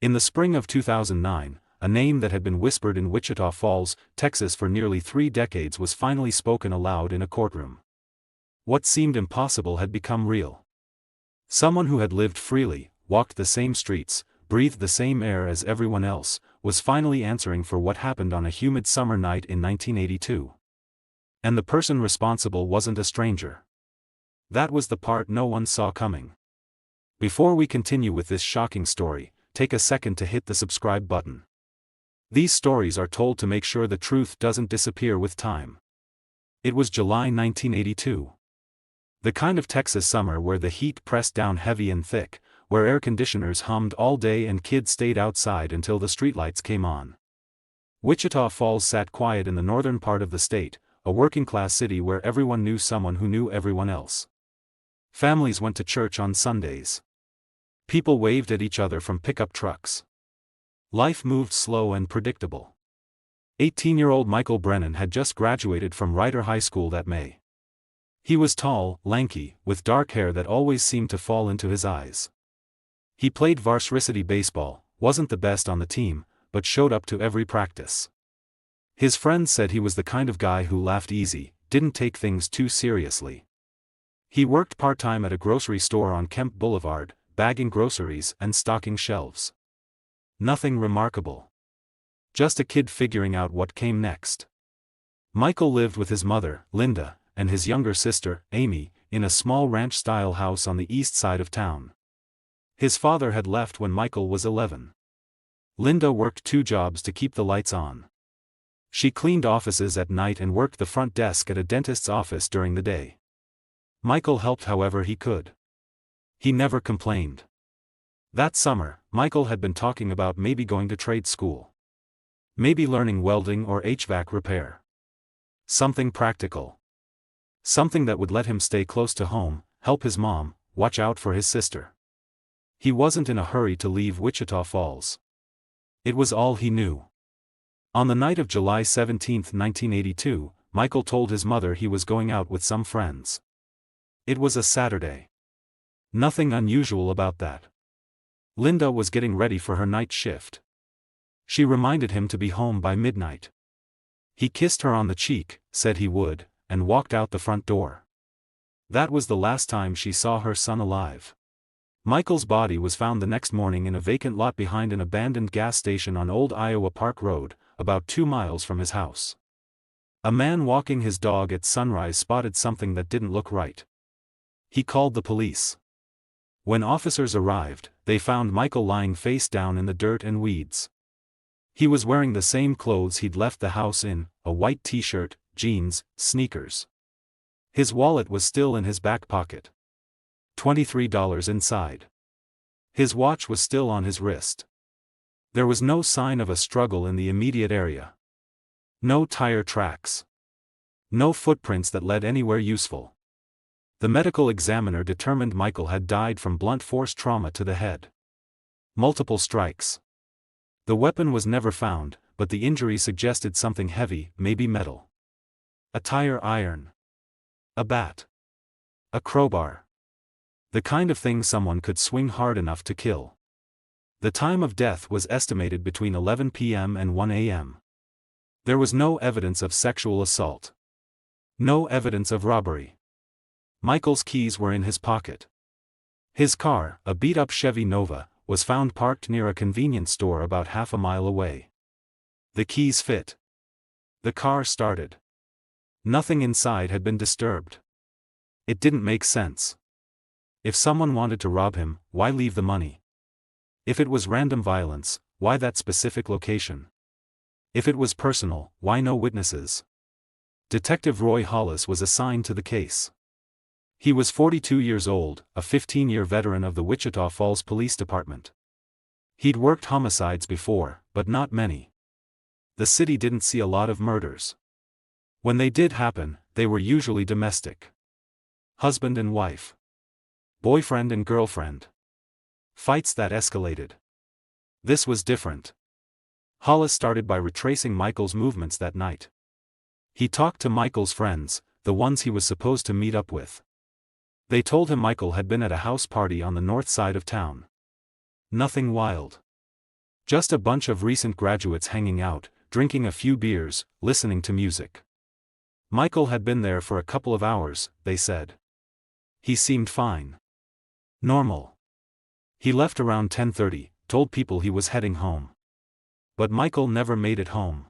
In the spring of 2009, a name that had been whispered in Wichita Falls, Texas for nearly 3 decades was finally spoken aloud in a courtroom. What seemed impossible had become real. Someone who had lived freely, walked the same streets, breathed the same air as everyone else, was finally answering for what happened on a humid summer night in 1982. And the person responsible wasn't a stranger. That was the part no one saw coming. Before we continue with this shocking story, take a second to hit the subscribe button. These stories are told to make sure the truth doesn't disappear with time. It was July 1982. The kind of Texas summer where the heat pressed down heavy and thick, where air conditioners hummed all day and kids stayed outside until the streetlights came on. Wichita Falls sat quiet in the northern part of the state, a working-class city where everyone knew someone who knew everyone else. Families went to church on Sundays. People waved at each other from pickup trucks. Life moved slow and predictable. 18-year-old Michael Brennan had just graduated from Rider High School that May. He was tall, lanky, with dark hair that always seemed to fall into his eyes. He played varsity baseball, wasn't the best on the team, but showed up to every practice. His friends said he was the kind of guy who laughed easy, didn't take things too seriously. He worked part-time at a grocery store on Kemp Boulevard, bagging groceries and stocking shelves. Nothing remarkable. Just a kid figuring out what came next. Michael lived with his mother, Linda, and his younger sister, Amy, in a small ranch-style house on the east side of town. His father had left when Michael was 11. Linda worked 2 jobs to keep the lights on. She cleaned offices at night and worked the front desk at a dentist's office during the day. Michael helped however he could. He never complained. That summer, Michael had been talking about maybe going to trade school. Maybe learning welding or HVAC repair. Something practical. Something that would let him stay close to home, help his mom, watch out for his sister. He wasn't in a hurry to leave Wichita Falls. It was all he knew. On the night of July 17, 1982, Michael told his mother he was going out with some friends. It was a Saturday. Nothing unusual about that. Linda was getting ready for her night shift. She reminded him to be home by midnight. He kissed her on the cheek, said he would, and walked out the front door. That was the last time she saw her son alive. Michael's body was found the next morning in a vacant lot behind an abandoned gas station on Old Iowa Park Road, about 2 miles from his house. A man walking his dog at sunrise spotted something that didn't look right. He called the police. When officers arrived, they found Michael lying face down in the dirt and weeds. He was wearing the same clothes he'd left the house in, a white t-shirt, jeans, sneakers. His wallet was still in his back pocket. $23 inside. His watch was still on his wrist. There was no sign of a struggle in the immediate area. No tire tracks. No footprints that led anywhere useful. The medical examiner determined Michael had died from blunt force trauma to the head. Multiple strikes. The weapon was never found, but the injury suggested something heavy, maybe metal. A tire iron. A bat. A crowbar. The kind of thing someone could swing hard enough to kill. The time of death was estimated between 11 p.m. and 1 a.m. There was no evidence of sexual assault. No evidence of robbery. Michael's keys were in his pocket. His car, a beat-up Chevy Nova, was found parked near a convenience store about half a mile away. The keys fit. The car started. Nothing inside had been disturbed. It didn't make sense. If someone wanted to rob him, why leave the money? If it was random violence, why that specific location? If it was personal, why no witnesses? Detective Roy Hollis was assigned to the case. He was 42 years old, a 15-year veteran of the Wichita Falls Police Department. He'd worked homicides before, but not many. The city didn't see a lot of murders. When they did happen, they were usually domestic. Husband and wife. Boyfriend and girlfriend. Fights that escalated. This was different. Hollis started by retracing Michael's movements that night. He talked to Michael's friends, the ones he was supposed to meet up with. They told him Michael had been at a house party on the north side of town. Nothing wild. Just a bunch of recent graduates hanging out, drinking a few beers, listening to music. Michael had been there for a couple of hours, they said. He seemed fine. Normal. He left around 10:30, told people he was heading home. But Michael never made it home.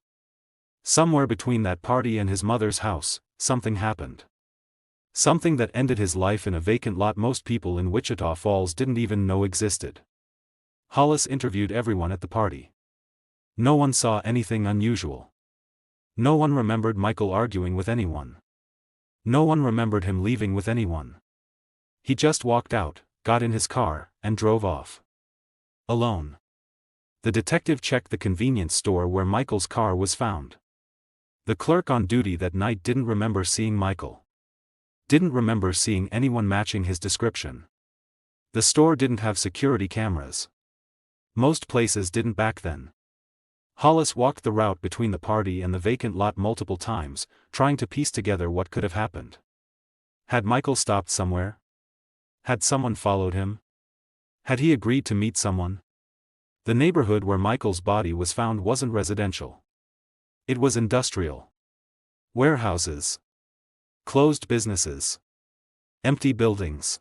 Somewhere between that party and his mother's house, something happened. Something that ended his life in a vacant lot most people in Wichita Falls didn't even know existed. Hollis interviewed everyone at the party. No one saw anything unusual. No one remembered Michael arguing with anyone. No one remembered him leaving with anyone. He just walked out, got in his car, and drove off. Alone. The detective checked the convenience store where Michael's car was found. The clerk on duty that night didn't remember seeing Michael. Didn't remember seeing anyone matching his description. The store didn't have security cameras. Most places didn't back then. Hollis walked the route between the party and the vacant lot multiple times, trying to piece together what could have happened. Had Michael stopped somewhere? Had someone followed him? Had he agreed to meet someone? The neighborhood where Michael's body was found wasn't residential. It was industrial. Warehouses. Closed businesses. Empty buildings.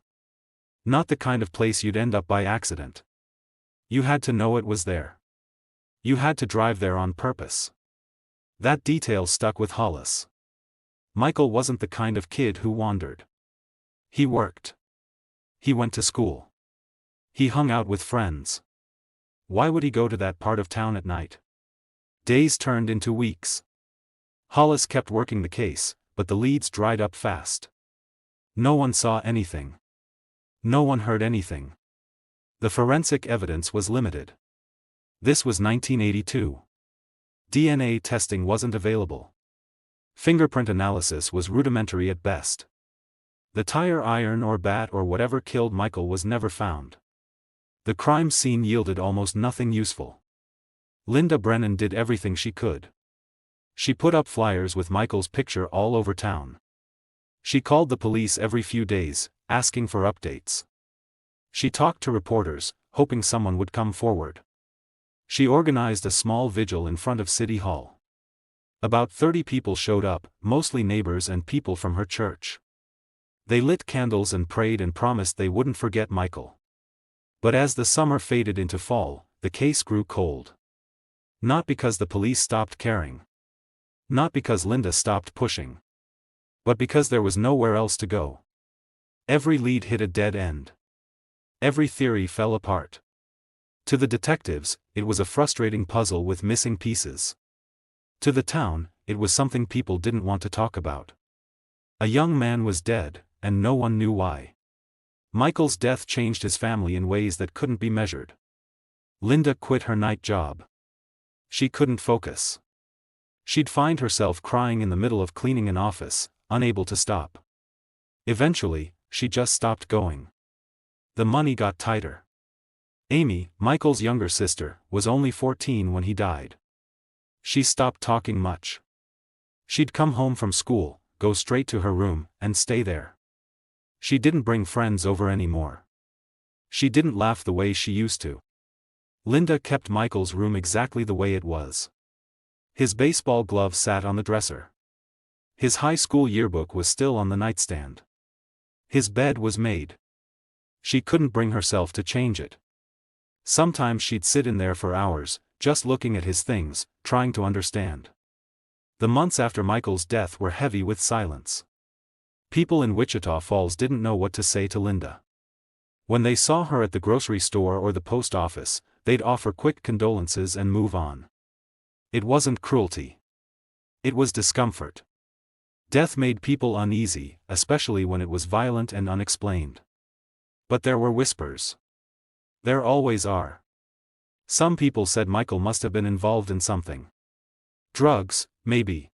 Not the kind of place you'd end up by accident. You had to know it was there. You had to drive there on purpose. That detail stuck with Hollis. Michael wasn't the kind of kid who wandered. He worked. He went to school. He hung out with friends. Why would he go to that part of town at night? Days turned into weeks. Hollis kept working the case, but the leads dried up fast. No one saw anything. No one heard anything. The forensic evidence was limited. This was 1982. DNA testing wasn't available. Fingerprint analysis was rudimentary at best. The tire iron or bat or whatever killed Michael was never found. The crime scene yielded almost nothing useful. Linda Brennan did everything she could. She put up flyers with Michael's picture all over town. She called the police every few days, asking for updates. She talked to reporters, hoping someone would come forward. She organized a small vigil in front of City Hall. About 30 people showed up, mostly neighbors and people from her church. They lit candles and prayed and promised they wouldn't forget Michael. But as the summer faded into fall, the case grew cold. Not because the police stopped caring. Not because Linda stopped pushing. But because there was nowhere else to go. Every lead hit a dead end. Every theory fell apart. To the detectives, it was a frustrating puzzle with missing pieces. To the town, it was something people didn't want to talk about. A young man was dead, and no one knew why. Michael's death changed his family in ways that couldn't be measured. Linda quit her night job. She couldn't focus. She'd find herself crying in the middle of cleaning an office, unable to stop. Eventually, she just stopped going. The money got tighter. Amy, Michael's younger sister, was only 14 when he died. She stopped talking much. She'd come home from school, go straight to her room, and stay there. She didn't bring friends over anymore. She didn't laugh the way she used to. Linda kept Michael's room exactly the way it was. His baseball glove sat on the dresser. His high school yearbook was still on the nightstand. His bed was made. She couldn't bring herself to change it. Sometimes she'd sit in there for hours, just looking at his things, trying to understand. The months after Michael's death were heavy with silence. People in Wichita Falls didn't know what to say to Linda. When they saw her at the grocery store or the post office, they'd offer quick condolences and move on. It wasn't cruelty. It was discomfort. Death made people uneasy, especially when it was violent and unexplained. But there were whispers. There always are. Some people said Michael must have been involved in something. Drugs, maybe.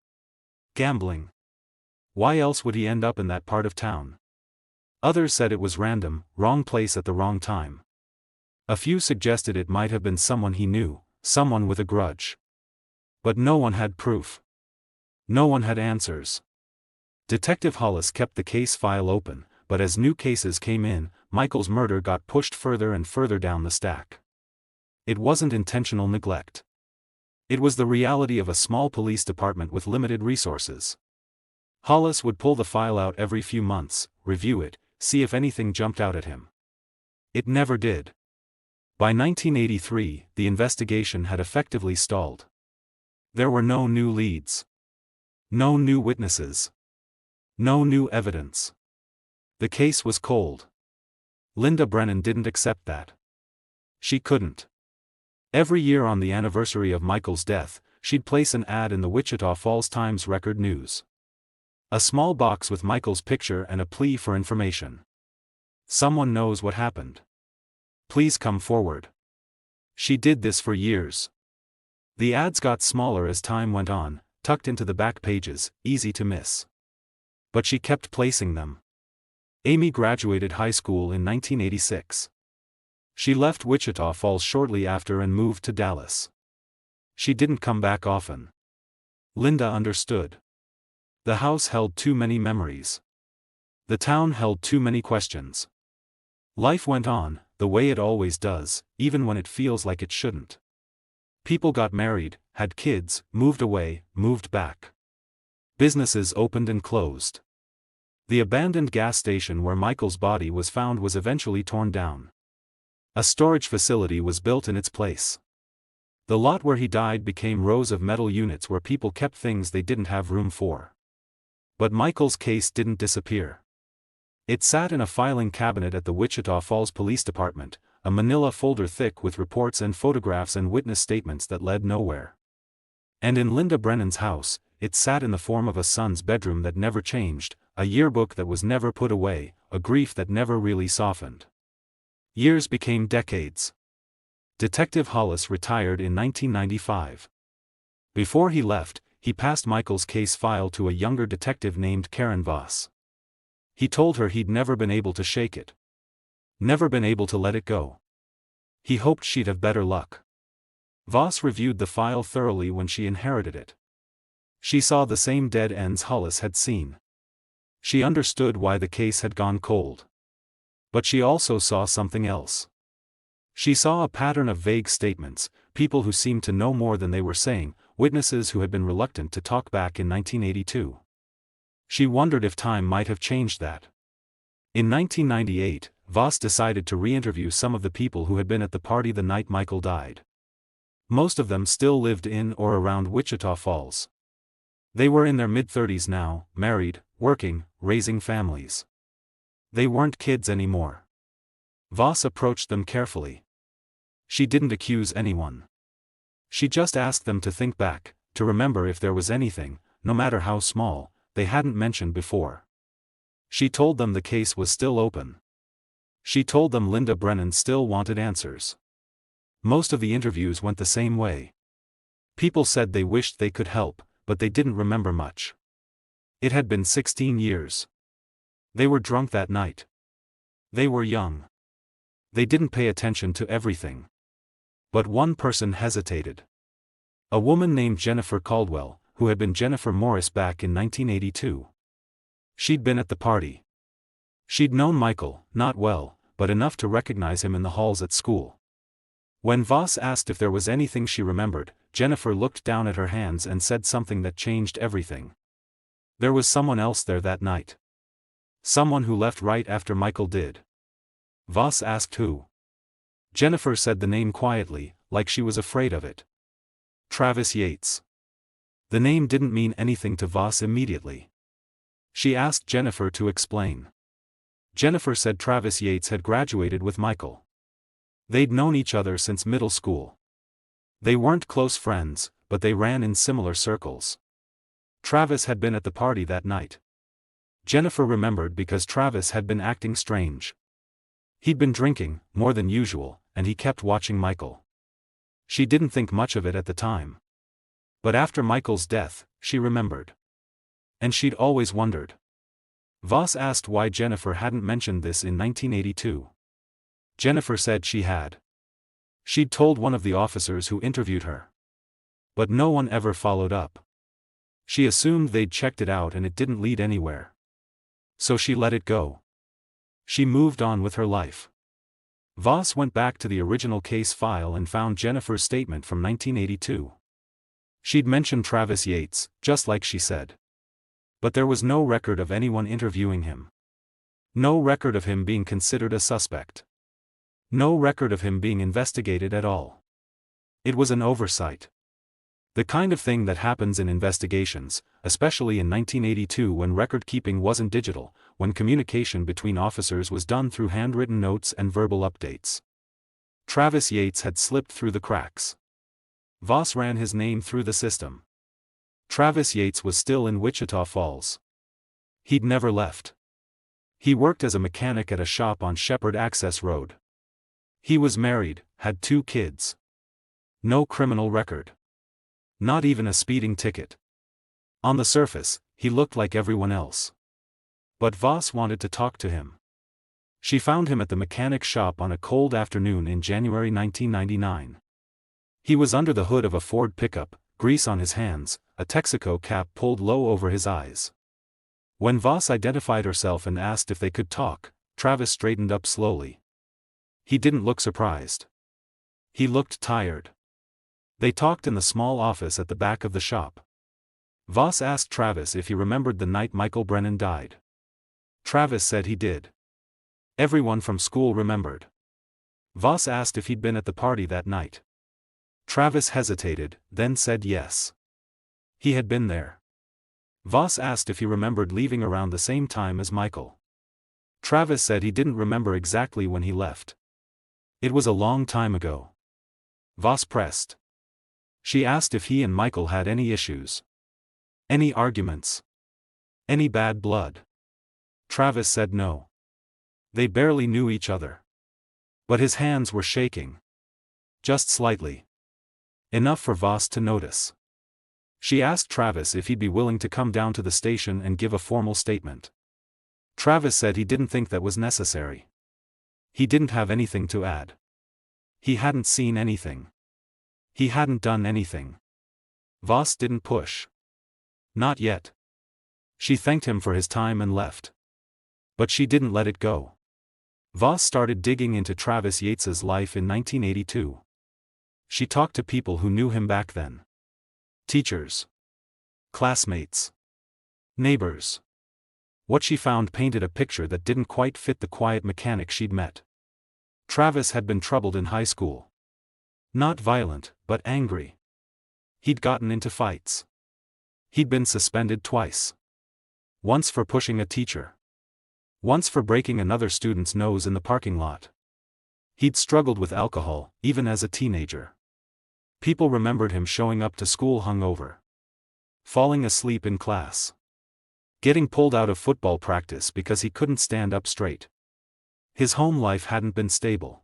Gambling. Why else would he end up in that part of town? Others said it was random, wrong place at the wrong time. A few suggested it might have been someone he knew, someone with a grudge. But no one had proof. No one had answers. Detective Hollis kept the case file open, but as new cases came in, Michael's murder got pushed further and further down the stack. It wasn't intentional neglect. It was the reality of a small police department with limited resources. Hollis would pull the file out every few months, review it, see if anything jumped out at him. It never did. By 1983, the investigation had effectively stalled. There were no new leads. No new witnesses. No new evidence. The case was cold. Linda Brennan didn't accept that. She couldn't. Every year on the anniversary of Michael's death, she'd place an ad in the Wichita Falls Times-Record News. A small box with Michael's picture and a plea for information. Someone knows what happened. Please come forward. She did this for years. The ads got smaller as time went on, tucked into the back pages, easy to miss. But she kept placing them. Amy graduated high school in 1986. She left Wichita Falls shortly after and moved to Dallas. She didn't come back often. Linda understood. The house held too many memories. The town held too many questions. Life went on, the way it always does, even when it feels like it shouldn't. People got married, had kids, moved away, moved back. Businesses opened and closed. The abandoned gas station where Michael's body was found was eventually torn down. A storage facility was built in its place. The lot where he died became rows of metal units where people kept things they didn't have room for. But Michael's case didn't disappear. It sat in a filing cabinet at the Wichita Falls Police Department, a manila folder thick with reports and photographs and witness statements that led nowhere. And in Linda Brennan's house, it sat in the form of a son's bedroom that never changed, a yearbook that was never put away, a grief that never really softened. Years became decades. Detective Hollis retired in 1995. Before he left, he passed Michael's case file to a younger detective named Karen Voss. He told her he'd never been able to shake it. Never been able to let it go. He hoped she'd have better luck. Voss reviewed the file thoroughly when she inherited it. She saw the same dead ends Hollis had seen. She understood why the case had gone cold. But she also saw something else. She saw a pattern of vague statements, people who seemed to know more than they were saying, witnesses who had been reluctant to talk back in 1982. She wondered if time might have changed that. In 1998, Voss decided to re-interview some of the people who had been at the party the night Michael died. Most of them still lived in or around Wichita Falls. They were in their mid-30s now, married, working, raising families. They weren't kids anymore. Voss approached them carefully. She didn't accuse anyone. She just asked them to think back, to remember if there was anything, no matter how small, they hadn't mentioned before. She told them the case was still open. She told them Linda Brennan still wanted answers. Most of the interviews went the same way. People said they wished they could help, but they didn't remember much. It had been 16 years. They were drunk that night. They were young. They didn't pay attention to everything. But one person hesitated. A woman named Jennifer Caldwell, who had been Jennifer Morris back in 1982. She'd been at the party. She'd known Michael, not well, but enough to recognize him in the halls at school. When Voss asked if there was anything she remembered, Jennifer looked down at her hands and said something that changed everything. There was someone else there that night. Someone who left right after Michael did. Voss asked who. Jennifer said the name quietly, like she was afraid of it. Travis Yates. The name didn't mean anything to Voss immediately. She asked Jennifer to explain. Jennifer said Travis Yates had graduated with Michael. They'd known each other since middle school. They weren't close friends, but they ran in similar circles. Travis had been at the party that night. Jennifer remembered because Travis had been acting strange. He'd been drinking, more than usual, and he kept watching Michael. She didn't think much of it at the time. But after Michael's death, she remembered. And she'd always wondered. Voss asked why Jennifer hadn't mentioned this in 1982. Jennifer said she had. She'd told one of the officers who interviewed her. But no one ever followed up. She assumed they'd checked it out and it didn't lead anywhere. So she let it go. She moved on with her life. Voss went back to the original case file and found Jennifer's statement from 1982. She'd mentioned Travis Yates, just like she said. But there was no record of anyone interviewing him. No record of him being considered a suspect. No record of him being investigated at all. It was an oversight. The kind of thing that happens in investigations, especially in 1982 when record-keeping wasn't digital, when communication between officers was done through handwritten notes and verbal updates. Travis Yates had slipped through the cracks. Voss ran his name through the system. Travis Yates was still in Wichita Falls. He'd never left. He worked as a mechanic at a shop on Shepherd Access Road. He was married, had 2 kids. No criminal record. Not even a speeding ticket. On the surface, he looked like everyone else. But Voss wanted to talk to him. She found him at the mechanic shop on a cold afternoon in January 1999. He was under the hood of a Ford pickup, grease on his hands, a Texaco cap pulled low over his eyes. When Voss identified herself and asked if they could talk, Travis straightened up slowly. He didn't look surprised. He looked tired. They talked in the small office at the back of the shop. Voss asked Travis if he remembered the night Michael Brennan died. Travis said he did. Everyone from school remembered. Voss asked if he'd been at the party that night. Travis hesitated, then said yes. He had been there. Voss asked if he remembered leaving around the same time as Michael. Travis said he didn't remember exactly when he left. It was a long time ago. Voss pressed. She asked if he and Michael had any issues. Any arguments? Any bad blood? Travis said no. They barely knew each other. But his hands were shaking. Just slightly. Enough for Voss to notice. She asked Travis if he'd be willing to come down to the station and give a formal statement. Travis said he didn't think that was necessary. He didn't have anything to add. He hadn't seen anything. He hadn't done anything. Voss didn't push. Not yet. She thanked him for his time and left. But she didn't let it go. Voss started digging into Travis Yates's life in 1982. She talked to people who knew him back then. Teachers. Classmates. Neighbors. What she found painted a picture that didn't quite fit the quiet mechanic she'd met. Travis had been troubled in high school. Not violent, but angry. He'd gotten into fights. He'd been suspended twice. Once for pushing a teacher. Once for breaking another student's nose in the parking lot. He'd struggled with alcohol, even as a teenager. People remembered him showing up to school hungover. Falling asleep in class. Getting pulled out of football practice because he couldn't stand up straight. His home life hadn't been stable.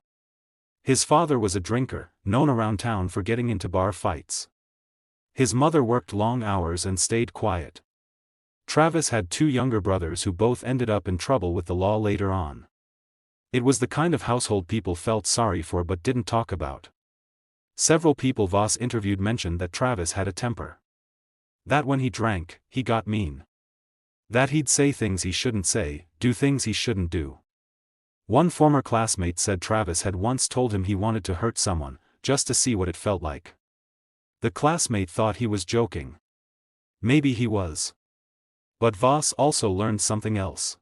His father was a drinker, known around town for getting into bar fights. His mother worked long hours and stayed quiet. Travis had 2 younger brothers who both ended up in trouble with the law later on. It was the kind of household people felt sorry for but didn't talk about. Several people Voss interviewed mentioned that Travis had a temper. That when he drank, he got mean. That he'd say things he shouldn't say, do things he shouldn't do. One former classmate said Travis had once told him he wanted to hurt someone, just to see what it felt like. The classmate thought he was joking. Maybe he was. But Voss also learned something else.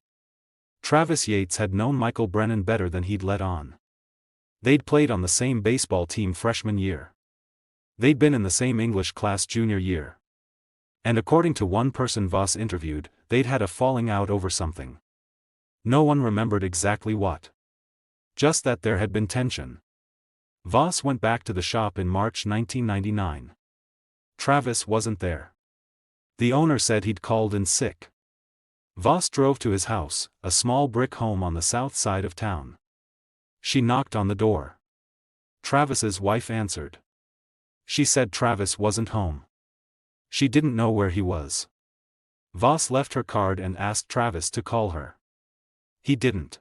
Travis Yates had known Michael Brennan better than he'd let on. They'd played on the same baseball team freshman year. They'd been in the same English class junior year. And according to one person Voss interviewed, they'd had a falling out over something. No one remembered exactly what. Just that there had been tension. Voss went back to the shop in March 1999. Travis wasn't there. The owner said he'd called in sick. Voss drove to his house, a small brick home on the south side of town. She knocked on the door. Travis's wife answered. She said Travis wasn't home. She didn't know where he was. Voss left her card and asked Travis to call her. He didn't.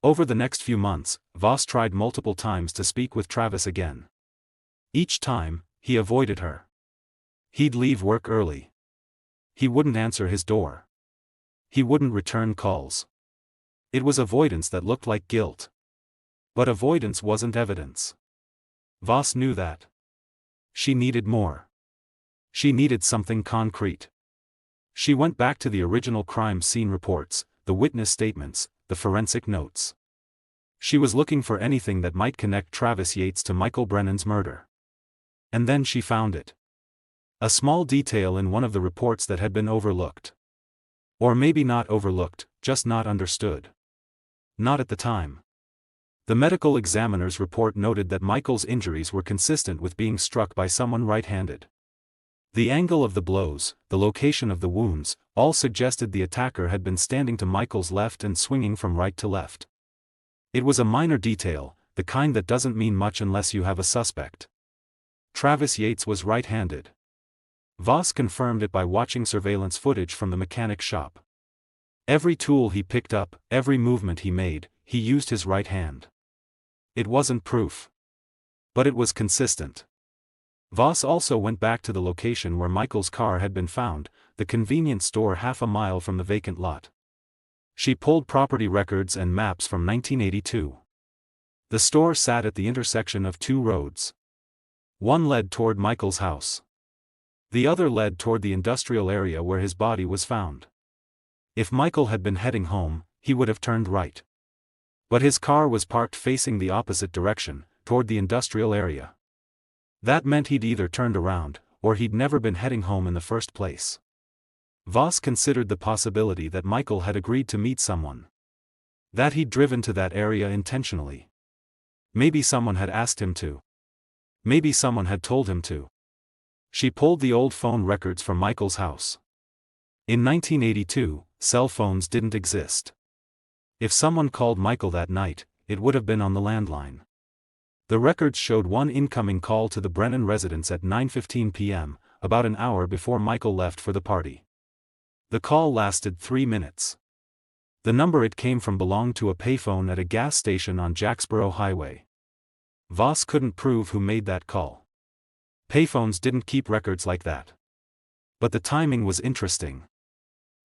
Over the next few months, Voss tried multiple times to speak with Travis again. Each time, he avoided her. He'd leave work early. He wouldn't answer his door. He wouldn't return calls. It was avoidance that looked like guilt. But avoidance wasn't evidence. Voss knew that. She needed more. She needed something concrete. She went back to the original crime scene reports, the witness statements, the forensic notes. She was looking for anything that might connect Travis Yates to Michael Brennan's murder. And then she found it. A small detail in one of the reports that had been overlooked. Or maybe not overlooked, just not understood. Not at the time. The medical examiner's report noted that Michael's injuries were consistent with being struck by someone right-handed. The angle of the blows, the location of the wounds, all suggested the attacker had been standing to Michael's left and swinging from right to left. It was a minor detail, the kind that doesn't mean much unless you have a suspect. Travis Yates was right-handed. Voss confirmed it by watching surveillance footage from the mechanic shop. Every tool he picked up, every movement he made, he used his right hand. It wasn't proof. But it was consistent. Voss also went back to the location where Michael's car had been found, the convenience store half a mile from the vacant lot. She pulled property records and maps from 1982. The store sat at the intersection of two roads. One led toward Michael's house. The other led toward the industrial area where his body was found. If Michael had been heading home, he would have turned right. But his car was parked facing the opposite direction, toward the industrial area. That meant he'd either turned around, or he'd never been heading home in the first place. Voss considered the possibility that Michael had agreed to meet someone. That he'd driven to that area intentionally. Maybe someone had asked him to. Maybe someone had told him to. She pulled the old phone records from Michael's house. In 1982, cell phones didn't exist. If someone called Michael that night, it would have been on the landline. The records showed one incoming call to the Brennan residence at 9:15 p.m., about an hour before Michael left for the party. The call lasted 3 minutes. The number it came from belonged to a payphone at a gas station on Jacksboro Highway. Voss couldn't prove who made that call. Payphones didn't keep records like that. But the timing was interesting.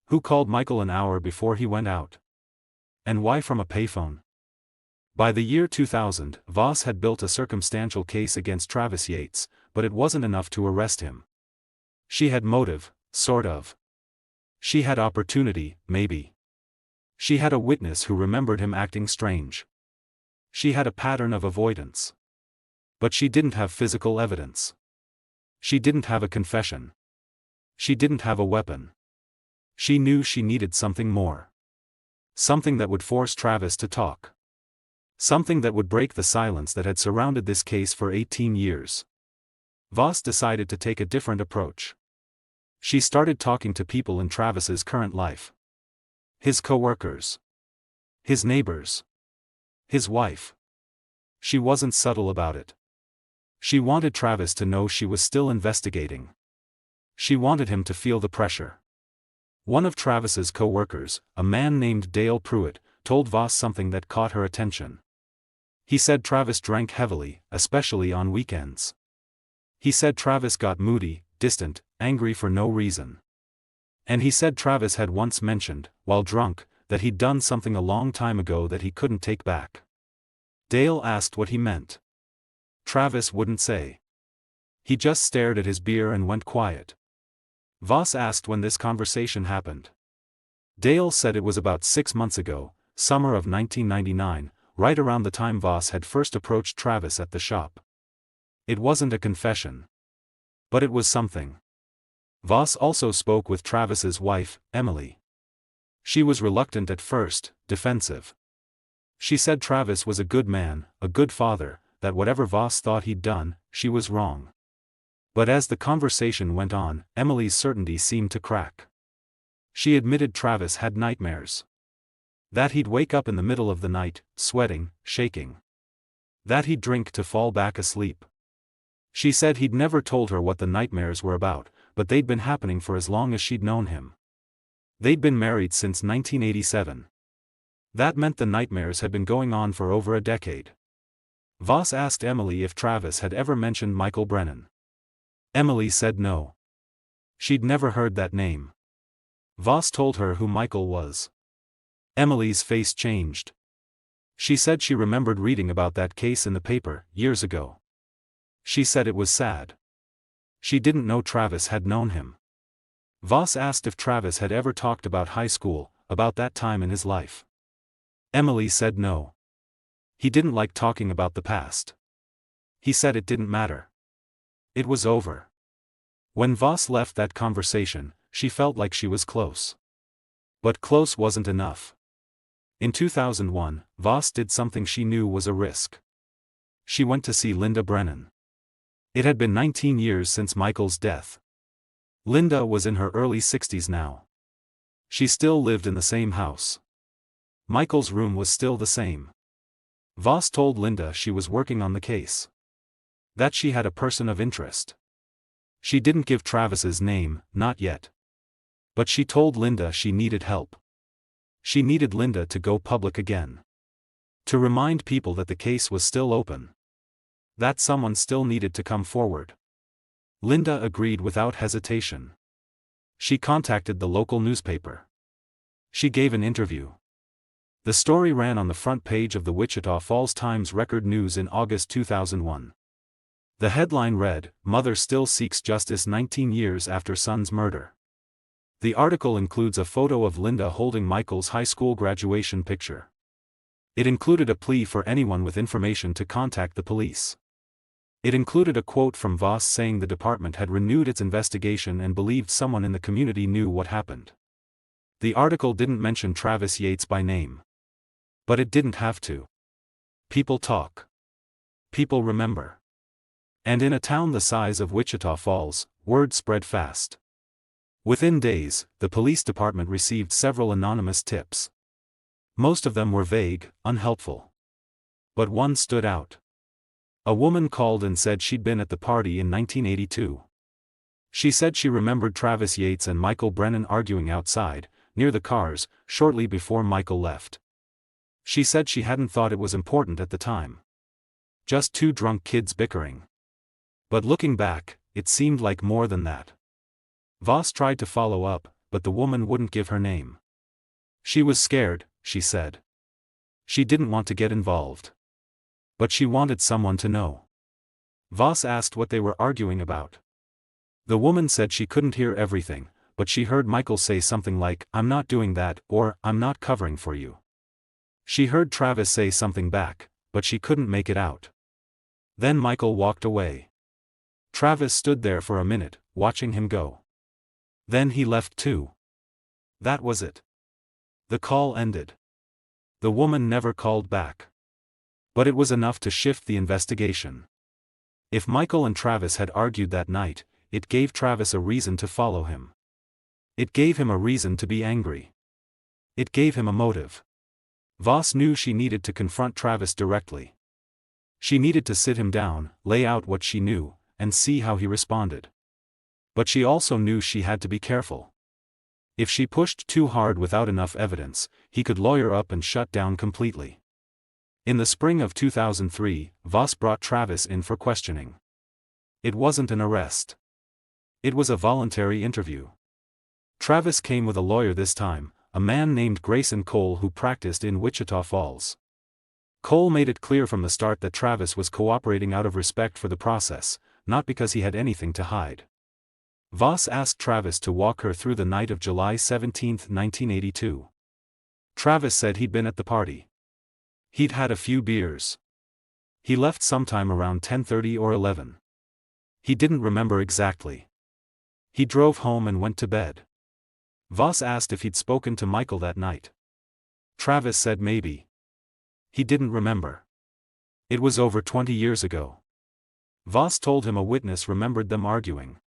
Who called Michael an hour before he went out? And why from a payphone? By the year 2000, Voss had built a circumstantial case against Travis Yates, but it wasn't enough to arrest him. She had motive, sort of. She had opportunity, maybe. She had a witness who remembered him acting strange. She had a pattern of avoidance. But she didn't have physical evidence. She didn't have a confession. She didn't have a weapon. She knew she needed something more. Something that would force Travis to talk. Something that would break the silence that had surrounded this case for 18 years. Voss decided to take a different approach. She started talking to people in Travis's current life. His co-workers. His neighbors. His wife. She wasn't subtle about it. She wanted Travis to know she was still investigating. She wanted him to feel the pressure. One of Travis's co-workers, a man named Dale Pruitt, told Voss something that caught her attention. He said Travis drank heavily, especially on weekends. He said Travis got moody, distant, angry for no reason. And he said Travis had once mentioned, while drunk, that he'd done something a long time ago that he couldn't take back. Dale asked what he meant. Travis wouldn't say. He just stared at his beer and went quiet. Voss asked when this conversation happened. Dale said it was about 6 months ago, summer of 1999, right around the time Voss had first approached Travis at the shop. It wasn't a confession. But it was something. Voss also spoke with Travis's wife, Emily. She was reluctant at first, defensive. She said Travis was a good man, a good father, that whatever Voss thought he'd done, she was wrong. But as the conversation went on, Emily's certainty seemed to crack. She admitted Travis had nightmares. That he'd wake up in the middle of the night, sweating, shaking. That he'd drink to fall back asleep. She said he'd never told her what the nightmares were about, but they'd been happening for as long as she'd known him. They'd been married since 1987. That meant the nightmares had been going on for over a decade. Voss asked Emily if Travis had ever mentioned Michael Brennan. Emily said no. She'd never heard that name. Voss told her who Michael was. Emily's face changed. She said she remembered reading about that case in the paper, years ago. She said it was sad. She didn't know Travis had known him. Voss asked if Travis had ever talked about high school, about that time in his life. Emily said no. He didn't like talking about the past. He said it didn't matter. It was over. When Voss left that conversation, she felt like she was close. But close wasn't enough. In 2001, Voss did something she knew was a risk. She went to see Linda Brennan. It had been 19 years since Michael's death. Linda was in her early 60s now. She still lived in the same house. Michael's room was still the same. Voss told Linda she was working on the case. That she had a person of interest. She didn't give Travis's name, not yet. But she told Linda she needed help. She needed Linda to go public again. To remind people that the case was still open. That someone still needed to come forward. Linda agreed without hesitation. She contacted the local newspaper. She gave an interview. The story ran on the front page of the Wichita Falls Times Record News in August 2001. The headline read, "Mother Still Seeks Justice 19 Years After Son's Murder." The article includes a photo of Linda holding Michael's high school graduation picture. It included a plea for anyone with information to contact the police. It included a quote from Voss saying the department had renewed its investigation and believed someone in the community knew what happened. The article didn't mention Travis Yates by name. But it didn't have to. People talk. People remember. And in a town the size of Wichita Falls, word spread fast. Within days, the police department received several anonymous tips. Most of them were vague, unhelpful. But one stood out. A woman called and said she'd been at the party in 1982. She said she remembered Travis Yates and Michael Brennan arguing outside, near the cars, shortly before Michael left. She said she hadn't thought it was important at the time. Just two drunk kids bickering. But looking back, it seemed like more than that. Voss tried to follow up, but the woman wouldn't give her name. She was scared, she said. She didn't want to get involved. But she wanted someone to know. Voss asked what they were arguing about. The woman said she couldn't hear everything, but she heard Michael say something like, "I'm not doing that," or "I'm not covering for you." She heard Travis say something back, but she couldn't make it out. Then Michael walked away. Travis stood there for a minute, watching him go. Then he left too. That was it. The call ended. The woman never called back. But it was enough to shift the investigation. If Michael and Travis had argued that night, it gave Travis a reason to follow him. It gave him a reason to be angry. It gave him a motive. Voss knew she needed to confront Travis directly. She needed to sit him down, lay out what she knew, and see how he responded. But she also knew she had to be careful. If she pushed too hard without enough evidence, he could lawyer up and shut down completely. In the spring of 2003, Voss brought Travis in for questioning. It wasn't an arrest. It was a voluntary interview. Travis came with a lawyer this time, a man named Grayson Cole who practiced in Wichita Falls. Cole made it clear from the start that Travis was cooperating out of respect for the process, not because he had anything to hide. Voss asked Travis to walk her through the night of July 17, 1982. Travis said he'd been at the party. He'd had a few beers. He left sometime around 10:30 or 11. He didn't remember exactly. He drove home and went to bed. Voss asked if he'd spoken to Michael that night. Travis said maybe. He didn't remember. It was over 20 years ago. Voss told him a witness remembered them arguing.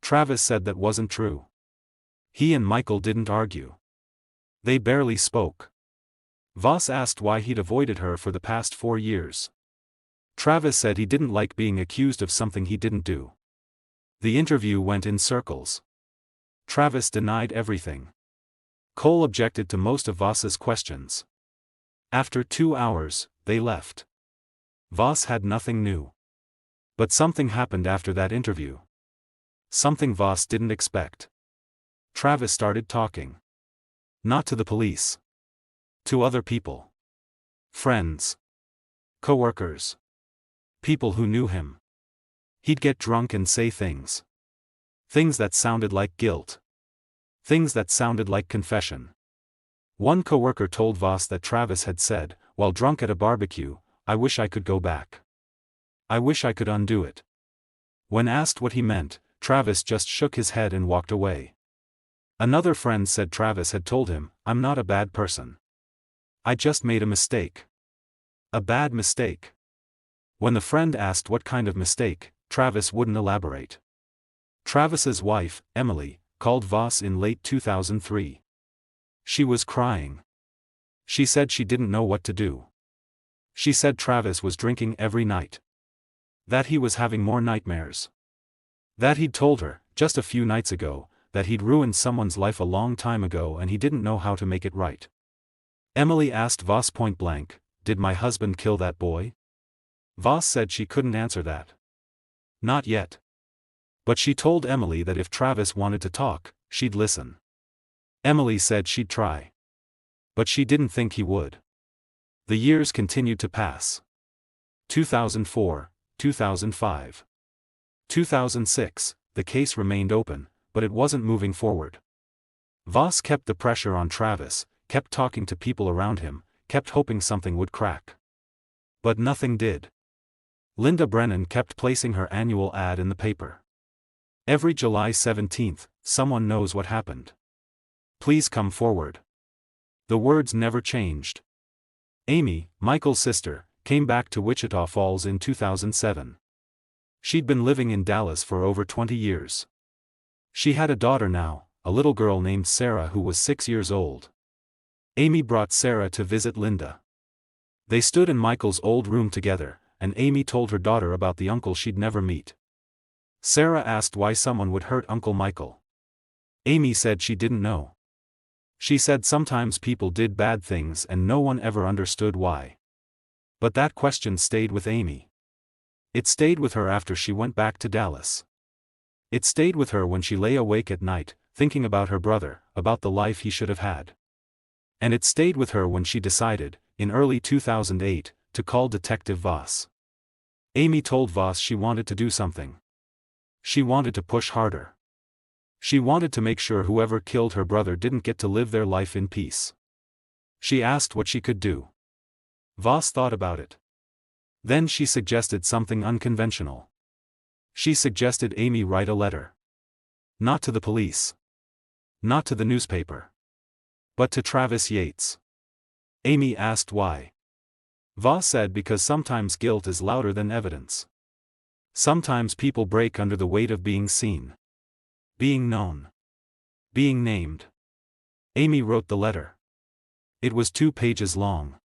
Travis said that wasn't true. He and Michael didn't argue. They barely spoke. Voss asked why he'd avoided her for the past 4 years. Travis said he didn't like being accused of something he didn't do. The interview went in circles. Travis denied everything. Cole objected to most of Voss's questions. After 2 hours, they left. Voss had nothing new. But something happened after that interview. Something Voss didn't expect. Travis started talking. Not to the police. To other people. Friends. Coworkers. People who knew him. He'd get drunk and say things. Things that sounded like guilt. Things that sounded like confession. One coworker told Voss that Travis had said, while drunk at a barbecue, "I wish I could go back. I wish I could undo it." When asked what he meant, Travis just shook his head and walked away. Another friend said Travis had told him, "I'm not a bad person. I just made a mistake." A bad mistake. When the friend asked what kind of mistake, Travis wouldn't elaborate. Travis's wife, Emily, called Voss in late 2003. She was crying. She said she didn't know what to do. She said Travis was drinking every night. That he was having more nightmares. That he'd told her, just a few nights ago, that he'd ruined someone's life a long time ago and he didn't know how to make it right. Emily asked Voss point blank, "Did my husband kill that boy?" Voss said she couldn't answer that. Not yet. But she told Emily that if Travis wanted to talk, she'd listen. Emily said she'd try. But she didn't think he would. The years continued to pass. 2004, 2005. 2006, the case remained open, but it wasn't moving forward. Voss kept the pressure on Travis, kept talking to people around him, kept hoping something would crack. But nothing did. Linda Brennan kept placing her annual ad in the paper. Every July 17th, someone knows what happened. Please come forward. The words never changed. Amy, Michael's sister, came back to Wichita Falls in 2007. She'd been living in Dallas for over 20 years. She had a daughter now, a little girl named Sarah who was 6 years old. Amy brought Sarah to visit Linda. They stood in Michael's old room together, and Amy told her daughter about the uncle she'd never meet. Sarah asked why someone would hurt Uncle Michael. Amy said she didn't know. She said sometimes people did bad things and no one ever understood why. But that question stayed with Amy. It stayed with her after she went back to Dallas. It stayed with her when she lay awake at night, thinking about her brother, about the life he should have had. And it stayed with her when she decided, in early 2008, to call Detective Voss. Amy told Voss she wanted to do something. She wanted to push harder. She wanted to make sure whoever killed her brother didn't get to live their life in peace. She asked what she could do. Voss thought about it. Then she suggested something unconventional. She suggested Amy write a letter. Not to the police. Not to the newspaper. But to Travis Yates. Amy asked why. Voss said because sometimes guilt is louder than evidence. Sometimes people break under the weight of being seen. Being known. Being named. Amy wrote the letter. It was 2 pages long.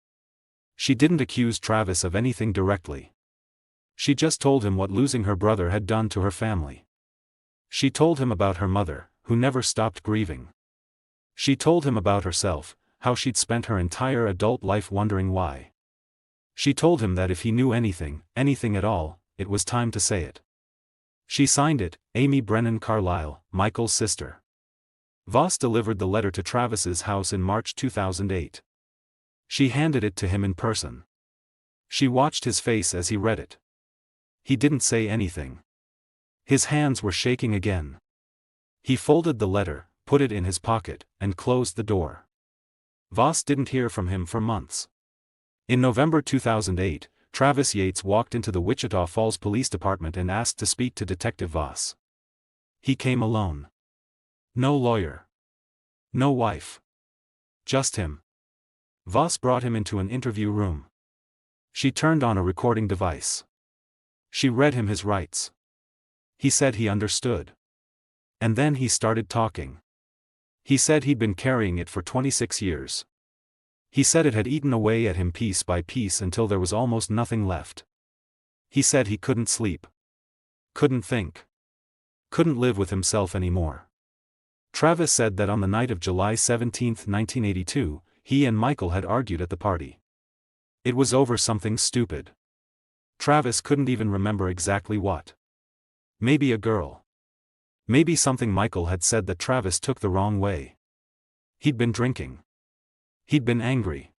She didn't accuse Travis of anything directly. She just told him what losing her brother had done to her family. She told him about her mother, who never stopped grieving. She told him about herself, how she'd spent her entire adult life wondering why. She told him that if he knew anything, anything at all, it was time to say it. She signed it, Amy Brennan Carlisle, Michael's sister. Voss delivered the letter to Travis's house in March 2008. She handed it to him in person. She watched his face as he read it. He didn't say anything. His hands were shaking again. He folded the letter, put it in his pocket, and closed the door. Voss didn't hear from him for months. In November 2008, Travis Yates walked into the Wichita Falls Police Department and asked to speak to Detective Voss. He came alone. No lawyer. No wife. Just him. Voss brought him into an interview room. She turned on a recording device. She read him his rights. He said he understood. And then he started talking. He said he'd been carrying it for 26 years. He said it had eaten away at him piece by piece until there was almost nothing left. He said he couldn't sleep. Couldn't think. Couldn't live with himself anymore. Travis said that on the night of July 17, 1982, he and Michael had argued at the party. It was over something stupid. Travis couldn't even remember exactly what. Maybe a girl. Maybe something Michael had said that Travis took the wrong way. He'd been drinking. He'd been angry.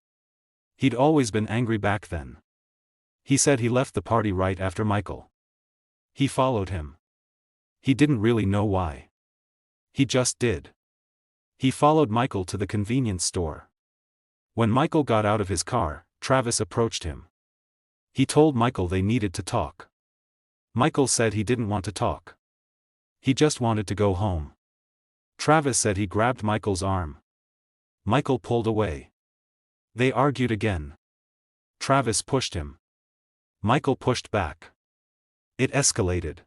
He'd always been angry back then. He said he left the party right after Michael. He followed him. He didn't really know why. He just did. He followed Michael to the convenience store. When Michael got out of his car, Travis approached him. He told Michael they needed to talk. Michael said he didn't want to talk. He just wanted to go home. Travis said he grabbed Michael's arm. Michael pulled away. They argued again. Travis pushed him. Michael pushed back. It escalated.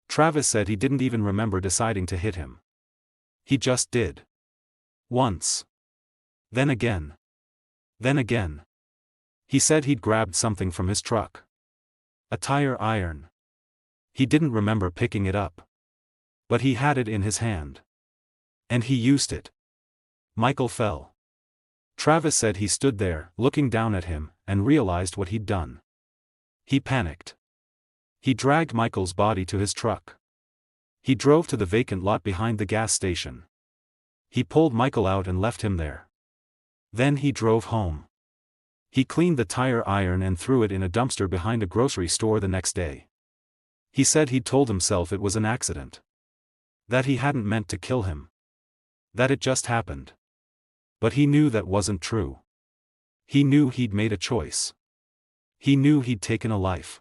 Travis said he didn't even remember deciding to hit him. He just did. Once. Then again. Then again. He said he'd grabbed something from his truck. A tire iron. He didn't remember picking it up. But he had it in his hand. And he used it. Michael fell. Travis said he stood there, looking down at him, and realized what he'd done. He panicked. He dragged Michael's body to his truck. He drove to the vacant lot behind the gas station. He pulled Michael out and left him there. Then he drove home. He cleaned the tire iron and threw it in a dumpster behind a grocery store the next day. He said he'd told himself it was an accident. That he hadn't meant to kill him. That it just happened. But he knew that wasn't true. He knew he'd made a choice. He knew he'd taken a life.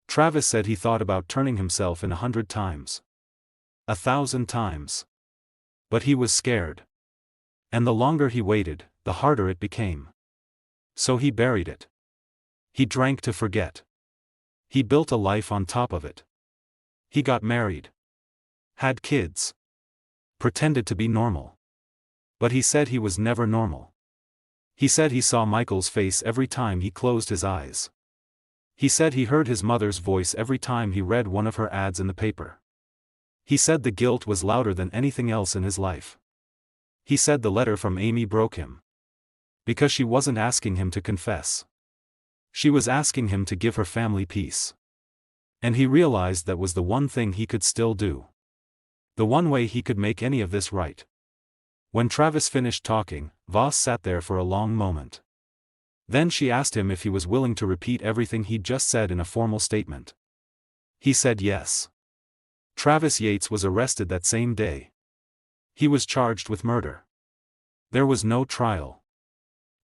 Travis said he thought about turning himself in 100 times. 1,000 times. But he was scared. And the longer he waited, the harder it became. So he buried it. He drank to forget. He built a life on top of it. He got married. Had kids. Pretended to be normal. But he said he was never normal. He said he saw Michael's face every time he closed his eyes. He said he heard his mother's voice every time he read one of her ads in the paper. He said the guilt was louder than anything else in his life. He said the letter from Amy broke him. Because she wasn't asking him to confess. She was asking him to give her family peace. And he realized that was the one thing he could still do. The one way he could make any of this right. When Travis finished talking, Voss sat there for a long moment. Then she asked him if he was willing to repeat everything he'd just said in a formal statement. He said yes. Travis Yates was arrested that same day. He was charged with murder. There was no trial.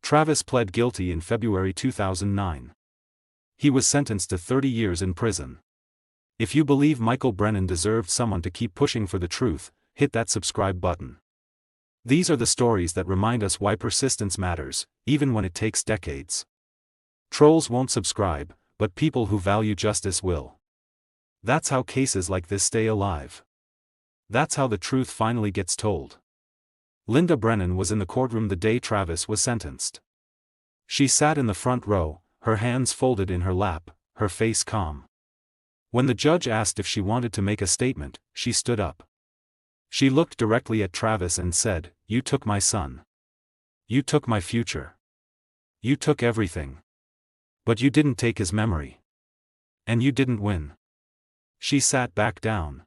Travis pled guilty in February 2009. He was sentenced to 30 years in prison. If you believe Michael Brennan deserved someone to keep pushing for the truth, hit that subscribe button. These are the stories that remind us why persistence matters, even when it takes decades. Trolls won't subscribe, but people who value justice will. That's how cases like this stay alive. That's how the truth finally gets told. Linda Brennan was in the courtroom the day Travis was sentenced. She sat in the front row, her hands folded in her lap, her face calm. When the judge asked if she wanted to make a statement, she stood up. She looked directly at Travis and said, "You took my son. You took my future. You took everything. But you didn't take his memory. And you didn't win." She sat back down.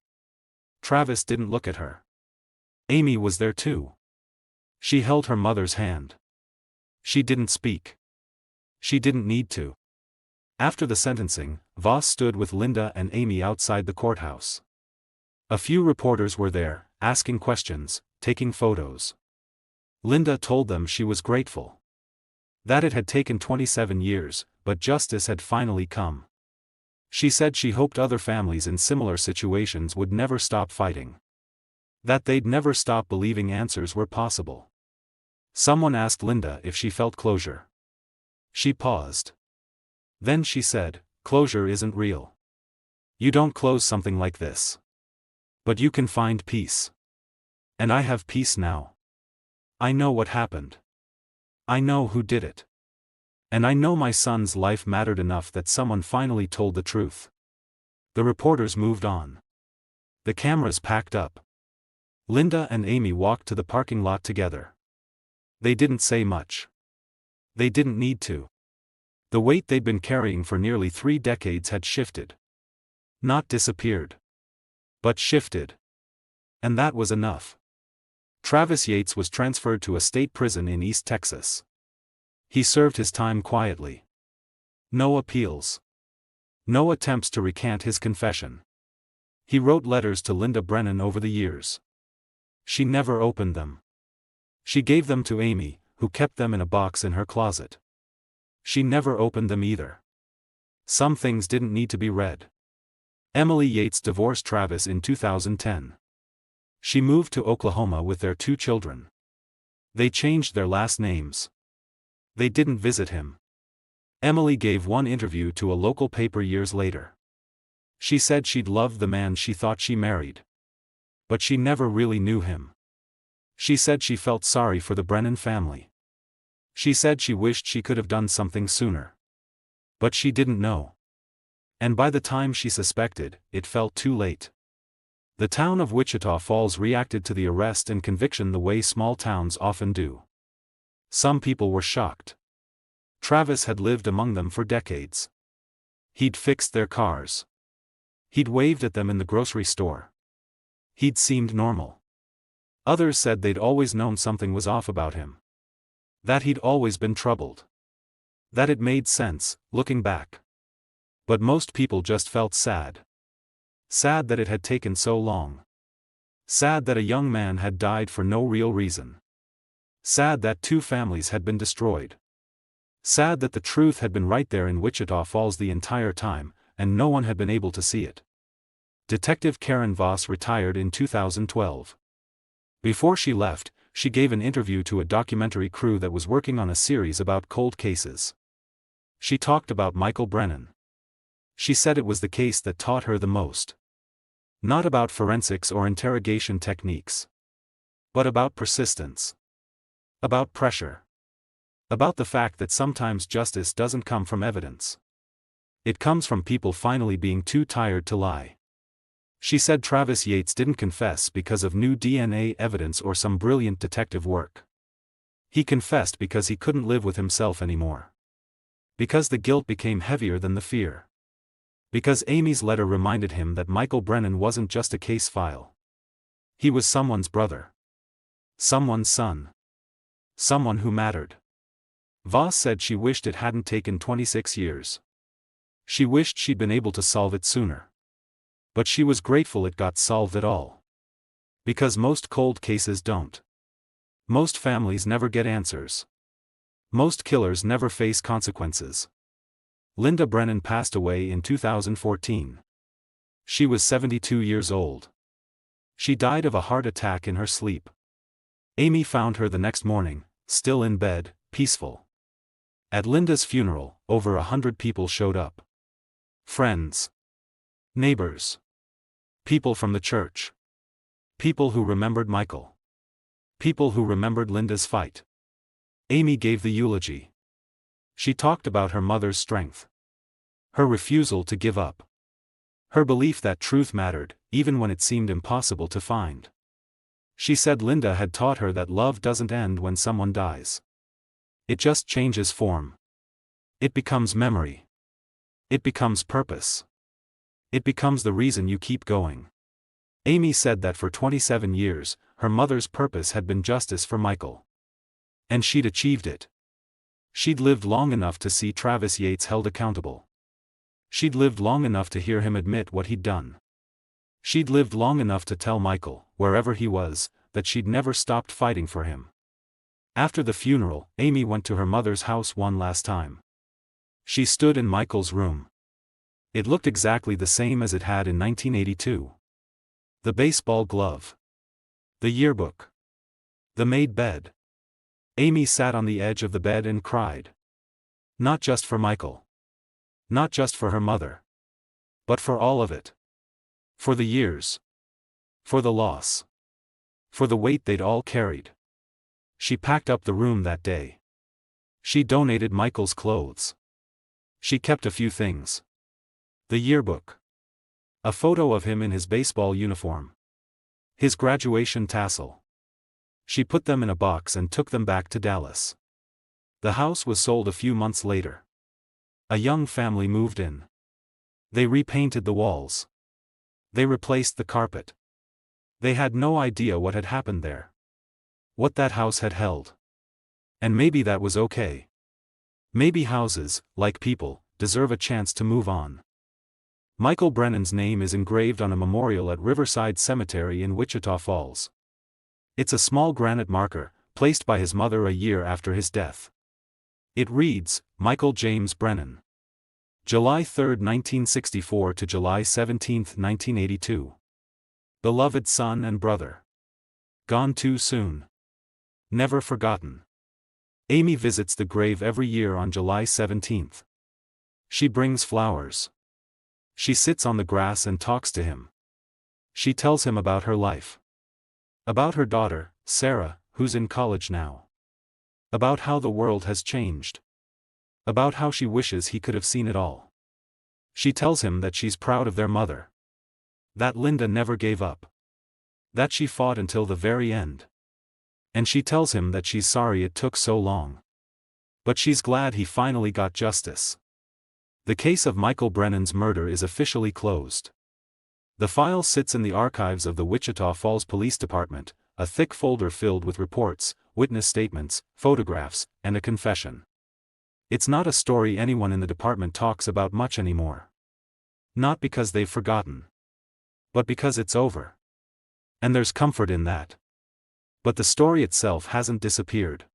Travis didn't look at her. Amy was there too. She held her mother's hand. She didn't speak. She didn't need to. After the sentencing, Voss stood with Linda and Amy outside the courthouse. A few reporters were there, asking questions, taking photos. Linda told them she was grateful. That it had taken 27 years, but justice had finally come. She said she hoped other families in similar situations would never stop fighting. That they'd never stop believing answers were possible. Someone asked Linda if she felt closure. She paused. Then she said, "Closure isn't real. You don't close something like this. But you can find peace. And I have peace now. I know what happened. I know who did it. And I know my son's life mattered enough that someone finally told the truth." The reporters moved on. The cameras packed up. Linda and Amy walked to the parking lot together. They didn't say much. They didn't need to. The weight they'd been carrying for nearly 3 decades had shifted. Not disappeared. But shifted. And that was enough. Travis Yates was transferred to a state prison in East Texas. He served his time quietly. No appeals. No attempts to recant his confession. He wrote letters to Linda Brennan over the years. She never opened them. She gave them to Amy, who kept them in a box in her closet. She never opened them either. Some things didn't need to be read. Emily Yates divorced Travis in 2010. She moved to Oklahoma with their 2 children. They changed their last names. They didn't visit him. Emily gave one interview to a local paper years later. She said she'd loved the man she thought she married. But she never really knew him. She said she felt sorry for the Brennan family. She said she wished she could have done something sooner. But she didn't know. And by the time she suspected, it felt too late. The town of Wichita Falls reacted to the arrest and conviction the way small towns often do. Some people were shocked. Travis had lived among them for decades. He'd fixed their cars. He'd waved at them in the grocery store. He'd seemed normal. Others said they'd always known something was off about him. That he'd always been troubled. That it made sense, looking back. But most people just felt sad. Sad that it had taken so long. Sad that a young man had died for no real reason. Sad that 2 families had been destroyed. Sad that the truth had been right there in Wichita Falls the entire time, and no one had been able to see it. Detective Karen Voss retired in 2012. Before she left, she gave an interview to a documentary crew that was working on a series about cold cases. She talked about Michael Brennan. She said it was the case that taught her the most. Not about forensics or interrogation techniques. But about persistence. About pressure. About the fact that sometimes justice doesn't come from evidence. It comes from people finally being too tired to lie. She said Travis Yates didn't confess because of new DNA evidence or some brilliant detective work. He confessed because he couldn't live with himself anymore. Because the guilt became heavier than the fear. Because Amy's letter reminded him that Michael Brennan wasn't just a case file. He was someone's brother. Someone's son. Someone who mattered. Voss said she wished it hadn't taken 26 years. She wished she'd been able to solve it sooner. But she was grateful it got solved at all. Because most cold cases don't. Most families never get answers. Most killers never face consequences. Linda Brennan passed away in 2014. She was 72 years old. She died of a heart attack in her sleep. Amy found her the next morning, still in bed, peaceful. At Linda's funeral, over 100 people showed up. Friends. Neighbors. People from the church. People who remembered Michael. People who remembered Linda's fight. Amy gave the eulogy. She talked about her mother's strength. Her refusal to give up. Her belief that truth mattered, even when it seemed impossible to find. She said Linda had taught her that love doesn't end when someone dies. It just changes form. It becomes memory. It becomes purpose. It becomes the reason you keep going. Amy said that for 27 years, her mother's purpose had been justice for Michael. And she'd achieved it. She'd lived long enough to see Travis Yates held accountable. She'd lived long enough to hear him admit what he'd done. She'd lived long enough to tell Michael, wherever he was, that she'd never stopped fighting for him. After the funeral, Amy went to her mother's house one last time. She stood in Michael's room. It looked exactly the same as it had in 1982. The baseball glove. The yearbook. The made bed. Amy sat on the edge of the bed and cried. Not just for Michael. Not just for her mother. But for all of it. For the years. For the loss. For the weight they'd all carried. She packed up the room that day. She donated Michael's clothes. She kept a few things. The yearbook. A photo of him in his baseball uniform. His graduation tassel. She put them in a box and took them back to Dallas. The house was sold a few months later. A young family moved in. They repainted the walls. They replaced the carpet. They had no idea what had happened there. What that house had held. And maybe that was okay. Maybe houses, like people, deserve a chance to move on. Michael Brennan's name is engraved on a memorial at Riverside Cemetery in Wichita Falls. It's a small granite marker, placed by his mother a year after his death. It reads, Michael James Brennan. July 3, 1964 to July 17, 1982. Beloved son and brother. Gone too soon. Never forgotten. Amy visits the grave every year on July 17. She brings flowers. She sits on the grass and talks to him. She tells him about her life. About her daughter, Sarah, who's in college now. About how the world has changed. About how she wishes he could have seen it all. She tells him that she's proud of their mother. That Linda never gave up. That she fought until the very end. And she tells him that she's sorry it took so long. But she's glad he finally got justice. The case of Michael Brennan's murder is officially closed. The file sits in the archives of the Wichita Falls Police Department, a thick folder filled with reports, witness statements, photographs, and a confession. It's not a story anyone in the department talks about much anymore. Not because they've forgotten. But because it's over. And there's comfort in that. But the story itself hasn't disappeared.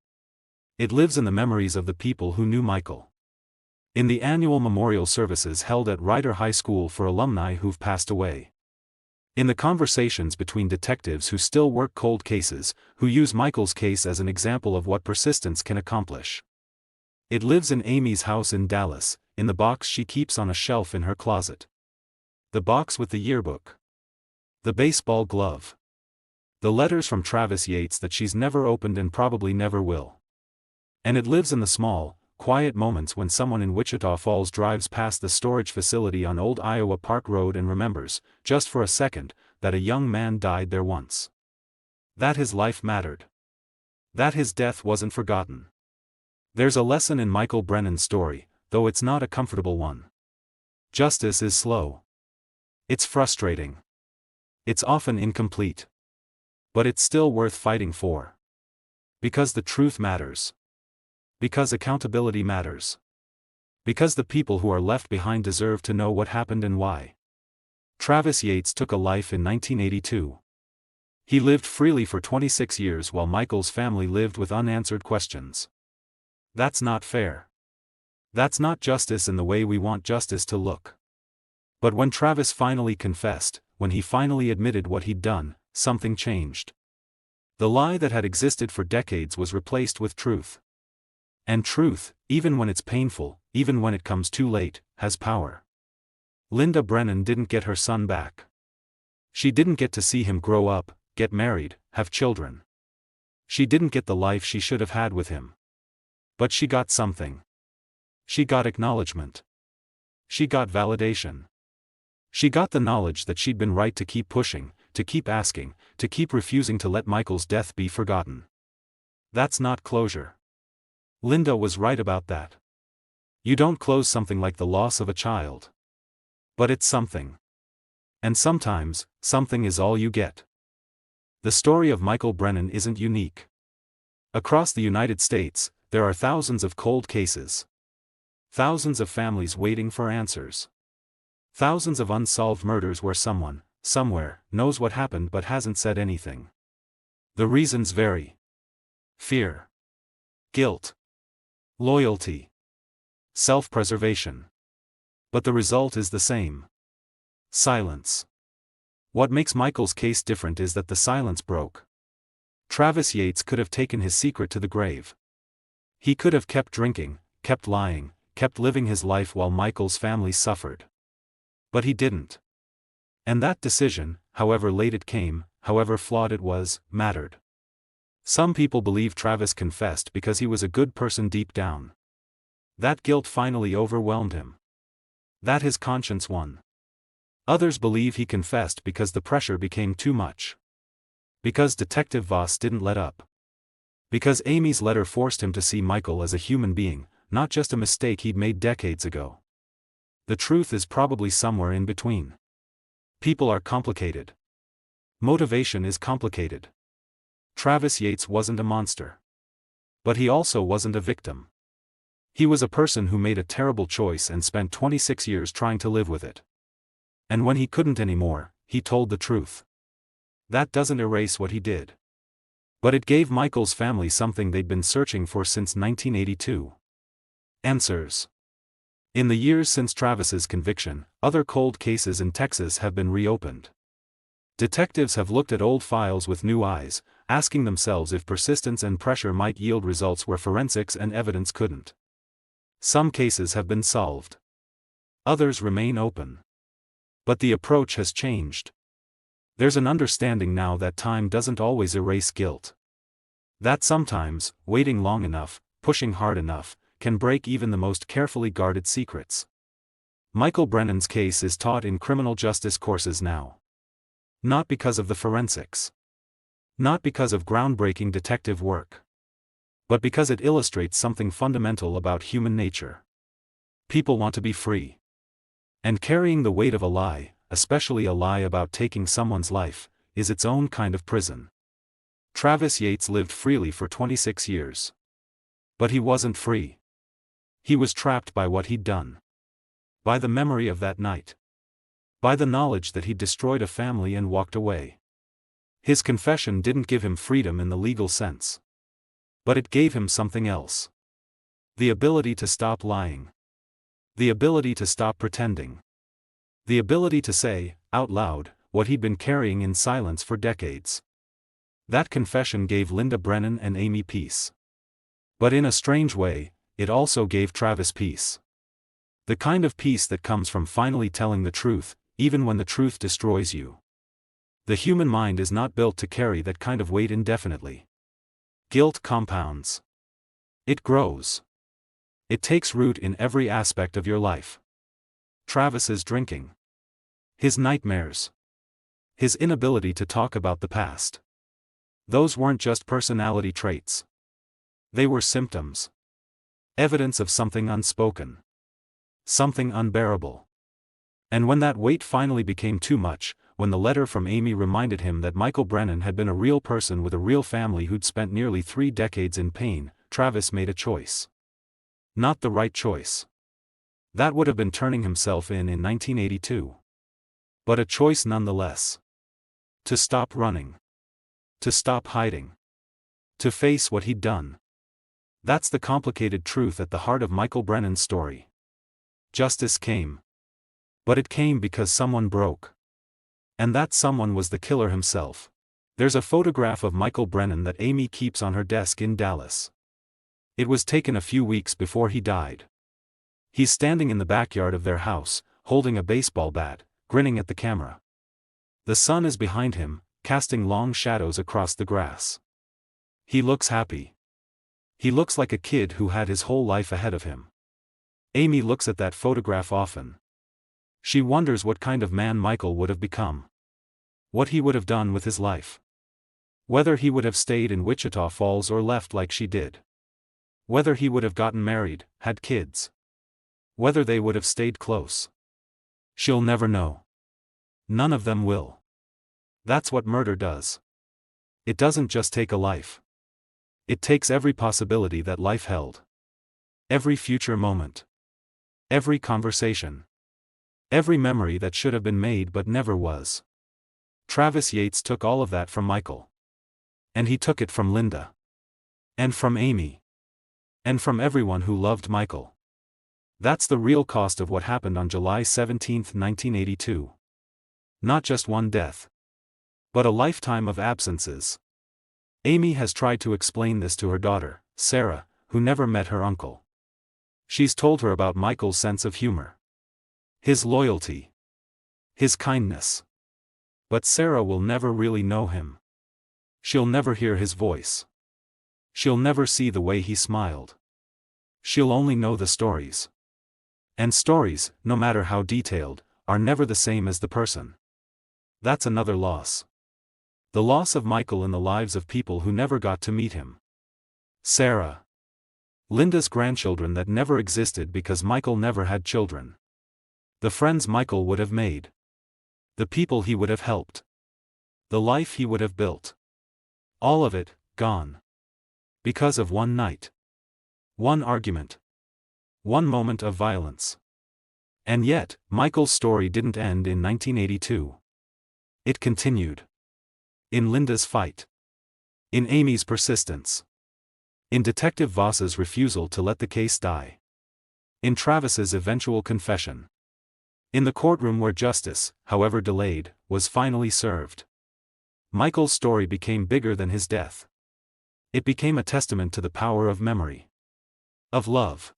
It lives in the memories of the people who knew Michael. In the annual memorial services held at Ryder High School for alumni who've passed away. In the conversations between detectives who still work cold cases, who use Michael's case as an example of what persistence can accomplish. It lives in Amy's house in Dallas, in the box she keeps on a shelf in her closet. The box with the yearbook. The baseball glove. The letters from Travis Yates that she's never opened and probably never will. And it lives in the small, quiet moments when someone in Wichita Falls drives past the storage facility on Old Iowa Park Road and remembers, just for a second, that a young man died there once. That his life mattered. That his death wasn't forgotten. There's a lesson in Michael Brennan's story, though it's not a comfortable one. Justice is slow. It's frustrating. It's often incomplete. But it's still worth fighting for. Because the truth matters. Because accountability matters. Because the people who are left behind deserve to know what happened and why. Travis Yates took a life in 1982. He lived freely for 26 years while Michael's family lived with unanswered questions. That's not fair. That's not justice in the way we want justice to look. But when Travis finally confessed, when he finally admitted what he'd done, something changed. The lie that had existed for decades was replaced with truth. And truth, even when it's painful, even when it comes too late, has power. Linda Brennan didn't get her son back. She didn't get to see him grow up, get married, have children. She didn't get the life she should have had with him. But she got something. She got acknowledgement. She got validation. She got the knowledge that she'd been right to keep pushing, to keep asking, to keep refusing to let Michael's death be forgotten. That's not closure. Linda was right about that. You don't close something like the loss of a child. But it's something. And sometimes, something is all you get. The story of Michael Brennan isn't unique. Across the United States, there are thousands of cold cases. Thousands of families waiting for answers. Thousands of unsolved murders where someone, somewhere, knows what happened but hasn't said anything. The reasons vary. Fear. Guilt. Loyalty. Self-preservation. But the result is the same. Silence. What makes Michael's case different is that the silence broke. Travis Yates could have taken his secret to the grave. He could have kept drinking, kept lying, kept living his life while Michael's family suffered. But he didn't. And that decision, however late it came, however flawed it was, mattered. Some people believe Travis confessed because he was a good person deep down. That guilt finally overwhelmed him. That his conscience won. Others believe he confessed because the pressure became too much. Because Detective Voss didn't let up. Because Amy's letter forced him to see Michael as a human being, not just a mistake he'd made decades ago. The truth is probably somewhere in between. People are complicated. Motivation is complicated. Travis Yates wasn't a monster. But he also wasn't a victim. He was a person who made a terrible choice and spent 26 years trying to live with it. And when he couldn't anymore, he told the truth. That doesn't erase what he did. But it gave Michael's family something they'd been searching for since 1982. Answers. In the years since Travis's conviction, other cold cases in Texas have been reopened. Detectives have looked at old files with new eyes, asking themselves if persistence and pressure might yield results where forensics and evidence couldn't. Some cases have been solved. Others remain open. But the approach has changed. There's an understanding now that time doesn't always erase guilt. That sometimes, waiting long enough, pushing hard enough, can break even the most carefully guarded secrets. Michael Brennan's case is taught in criminal justice courses now. Not because of the forensics. Not because of groundbreaking detective work. But because it illustrates something fundamental about human nature. People want to be free. And carrying the weight of a lie, especially a lie about taking someone's life, is its own kind of prison. Travis Yates lived freely for 26 years. But he wasn't free. He was trapped by what he'd done. By the memory of that night. By the knowledge that he'd destroyed a family and walked away. His confession didn't give him freedom in the legal sense. But it gave him something else. The ability to stop lying. The ability to stop pretending. The ability to say, out loud, what he'd been carrying in silence for decades. That confession gave Linda Brennan and Amy peace. But in a strange way, it also gave Travis peace. The kind of peace that comes from finally telling the truth, even when the truth destroys you. The human mind is not built to carry that kind of weight indefinitely. Guilt compounds. It grows. It takes root in every aspect of your life. Travis's drinking. His nightmares. His inability to talk about the past. Those weren't just personality traits. They were symptoms. Evidence of something unspoken. Something unbearable. And when that weight finally became too much, when the letter from Amy reminded him that Michael Brennan had been a real person with a real family who'd spent nearly 3 decades in pain, Travis made a choice. Not the right choice. That would have been turning himself in 1982. But a choice nonetheless. To stop running. To stop hiding. To face what he'd done. That's the complicated truth at the heart of Michael Brennan's story. Justice came. But it came because someone broke. And that someone was the killer himself. There's a photograph of Michael Brennan that Amy keeps on her desk in Dallas. It was taken a few weeks before he died. He's standing in the backyard of their house, holding a baseball bat, grinning at the camera. The sun is behind him, casting long shadows across the grass. He looks happy. He looks like a kid who had his whole life ahead of him. Amy looks at that photograph often. She wonders what kind of man Michael would have become. What he would have done with his life. Whether he would have stayed in Wichita Falls or left like she did. Whether he would have gotten married, had kids. Whether they would have stayed close. She'll never know. None of them will. That's what murder does. It doesn't just take a life. It takes every possibility that life held. Every future moment. Every conversation. Every memory that should have been made but never was. Travis Yates took all of that from Michael. And he took it from Linda. And from Amy. And from everyone who loved Michael. That's the real cost of what happened on July 17, 1982. Not just one death. But a lifetime of absences. Amy has tried to explain this to her daughter, Sarah, who never met her uncle. She's told her about Michael's sense of humor. His loyalty. His kindness. But Sarah will never really know him. She'll never hear his voice. She'll never see the way he smiled. She'll only know the stories. And stories, no matter how detailed, are never the same as the person. That's another loss. The loss of Michael in the lives of people who never got to meet him. Sarah. Linda's grandchildren that never existed because Michael never had children. The friends Michael would have made. The people he would have helped. The life he would have built. All of it, gone. Because of one night. One argument. One moment of violence. And yet, Michael's story didn't end in 1982. It continued. In Linda's fight. In Amy's persistence. In Detective Voss's refusal to let the case die. In Travis's eventual confession. In the courtroom where justice, however delayed, was finally served. Michael's story became bigger than his death. It became a testament to the power of memory. Of love.